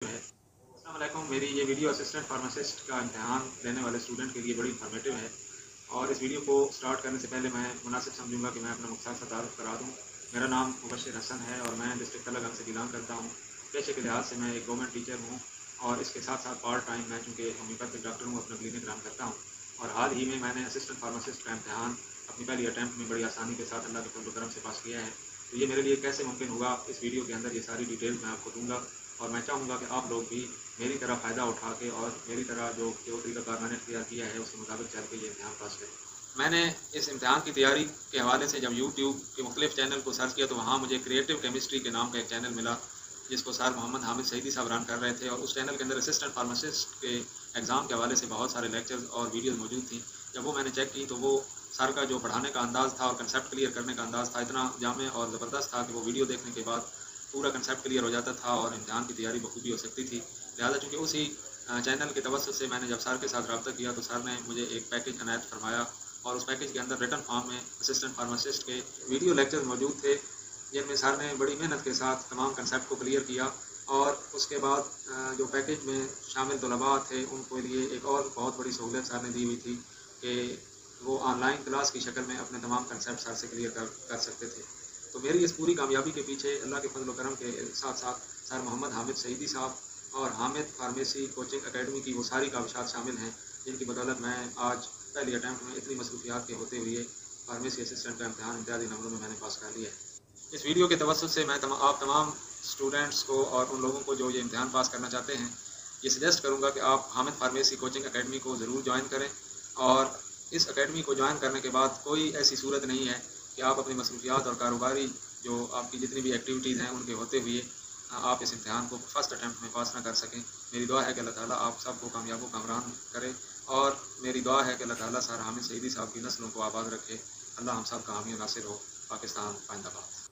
अस्सलाम वालेकुम। मेरी ये वीडियो असिस्टेंट फार्मासिस्ट का इम्तहान देने वाले स्टूडेंट के लिए बड़ी इन्फॉर्मेटिव है। और इस वीडियो को स्टार्ट करने से पहले मैं मुनासिब समझूंगा कि मैं अपना मुख्तार सा तारुफ करा दूँ। मेरा नाम मुबशिर हसन है और मैं डिस्ट्रिक्ट तलगंग से बिलोंग करता हूँ। पेशे के लिहाज से मैं एक गवर्नमेंट टीचर हूँ और इसके साथ साथ पार्ट टाइम मैं चूँकि होम्योपैथिक डॉक्टर हूँ, अपना क्लिनिक रन करता हूँ। और हाल ही में मैंने असिस्टेंट फार्मासिस्ट का इम्तहान अपनी पहली अटैम्प्ट में बड़ी आसानी के साथ अल्लाह के फजल करम से पास किया है। तो ये मेरे लिए कैसे मुमकिन हुआ, इस वीडियो के अंदर ये सारी डिटेल मैं आपको दूंगा। और मैं चाहूँगा कि आप लोग भी मेरी तरह फ़ायदा उठा के और मेरी तरह जो तरीक़ाकार मैंने इख्तियार किया है उसके मुताबिक चल के ये इम्तहान पास करें। मैंने इस इम्तहान की तैयारी के हवाले से जब यूट्यूब के मुख्तलिफ चैनल को सर्च किया तो वहाँ मुझे क्रिएटिव केमिस्ट्री के नाम का एक चैनल मिला, जिसको सर मोहम्मद हामिद सईदी साहब रन कर रहे थे। और उस चैनल के अंदर असिस्टेंट फार्मासिस्ट के एग्ज़ाम के हवाले से बहुत सारे लेक्चर्स और वीडियोज़ मौजूद थी। जब वो मैंने चेक की तो वो सर का जो पढ़ाने का अंदाज़ था और कंसेप्ट क्लियर करने का अंदाज़ था, इतना जामे और ज़बरदस्त था कि वो वीडियो देखने के बाद पूरा कंसेप्ट क्लियर हो जाता था और इम्तहान की तैयारी बखूबी हो सकती थी। लिहाजा चूँकि उसी चैनल के तवज्जुह से मैंने जब सर के साथ रब्ता किया तो सर ने मुझे एक पैकेज अनायत फरमाया और उस पैकेज के अंदर रिटन फॉर्म में असिस्टेंट फार्मासिस्ट के वीडियो लेक्चर्स मौजूद थे, जिनमें सर ने बड़ी मेहनत के साथ तमाम कंसेप्ट को क्लियर किया। और उसके बाद जो पैकेज में शामिल तलबा थे उनके लिए एक और बहुत बड़ी सहूलियत सर ने दी हुई थी कि वो ऑनलाइन क्लास की शक्ल में अपने तमाम कंसेप्ट सर से क्लियर कर सकते थे। तो मेरी इस पूरी कामयाबी के पीछे अल्लाह के फजल करम के साथ साथ सर मोहम्मद हामिद सईदी साहब और हामिद फार्मेसी कोचिंग अकेडमी की वो सारी काविशात शामिल हैं, जिनकी बदौलत मैं आज पहली अटैम्प्ट में इतनी मसरूफियात के होते हुए फार्मेसी असिस्टेंट का इम्तहान इम्तियाज़ी नंबरों में मैंने पास कर लिया है। इस वीडियो के तवज्जुह से मैं आप तमाम स्टूडेंट्स को और उन लोगों को जो ये इम्तहान पास करना चाहते हैं, ये सजेस्ट करूँगा कि आप हामिद फार्मेसी कोचिंग अकेडमी को ज़रूर ज्वाइन करें। और इस अकेडमी को ज्वाइन करने के बाद कोई ऐसी सूरत नहीं है कि आप अपनी मसरूफियात और कारोबारी जो आपकी जितनी भी एक्टिविटीज़ हैं उनके होते हुए आप इस इम्तहान को फ़र्स्ट अटैम्प्ट में पास ना कर सकें। मेरी दुआ है कि अल्लाह ताला आप सबको कामयाब व कामरान करे और मेरी दुआ है कि अल्लाह ताला सर हामिद सईदी साहब की नस्लों को आबाद रखे। अल्लाह हम सब का हामी नासिर हो। पाकिस्तान जिंदाबाद।